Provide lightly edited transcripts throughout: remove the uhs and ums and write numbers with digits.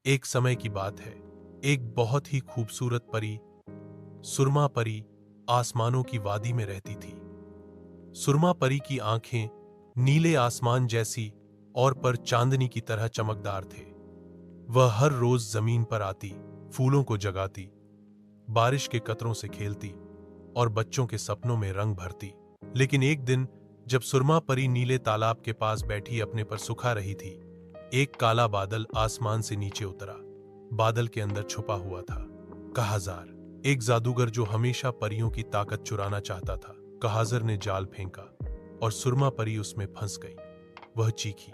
एक समय की बात है। एक बहुत ही खूबसूरत परी, सुरमा परी, आसमानों की वादी में रहती थी। सुरमा परी की आंखें नीले आसमान जैसी और पर चांदनी की तरह चमकदार थे। वह हर रोज जमीन पर आती, फूलों को जगाती, बारिश के कतरों से खेलती और बच्चों के सपनों में रंग भरती। लेकिन एक दिन जब सुरमा परी नीले तालाब के पास बैठी अपने पर सुखा रही थी, एक काला बादल आसमान से नीचे उतरा। बादल के अंदर छुपा हुआ था कहाजार, एक जादूगर जो हमेशा परियों की ताकत चुराना चाहता था। कहाजर ने जाल फेंका और सुरमा परी उसमें फंस गई। वह चीखी,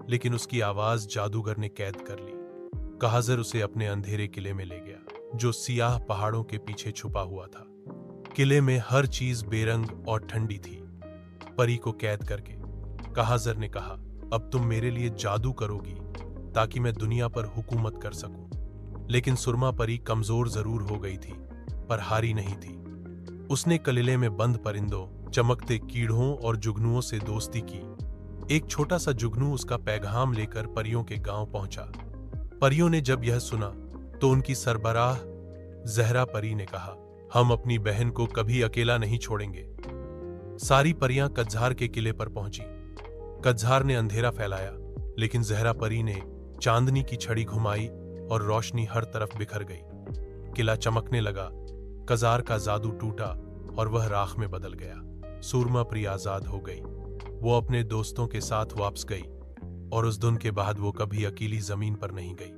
लेकिन उसकी आवाज जादूगर ने कैद कर ली। कहाजर उसे अपने अंधेरे किले में ले गया, जो सियाह पहाड़ों के पीछे छुपा हुआ था। किले में हर चीज बेरंग और ठंडी थी। परी को कैद करके कहाजर ने कहा, अब तुम मेरे लिए जादू करोगी ताकि मैं दुनिया पर हुकूमत कर सकूं। लेकिन सुरमा परी कमजोर जरूर हो गई थी, पर हारी नहीं थी। उसने किले में बंद परिंदों, चमकते कीड़ों और जुगनुओं से दोस्ती की। एक छोटा सा जुगनू उसका पैगाम लेकर परियों के गांव पहुंचा। परियों ने जब यह सुना तो उनकी सरबराह जहरा परी ने कहा, हम अपनी बहन को कभी अकेला नहीं छोड़ेंगे। सारी परियां कज्झार के किले पर पहुंची। कज्झार ने अंधेरा फैलाया, लेकिन जहरा परी ने चांदनी की छड़ी घुमाई और रोशनी हर तरफ बिखर गई। किला चमकने लगा, कज्झार का जादू टूटा और वह राख में बदल गया। सुरमा परी आजाद हो गई। वो अपने दोस्तों के साथ वापस गई और उस दिन के बाद वो कभी अकेली जमीन पर नहीं गई।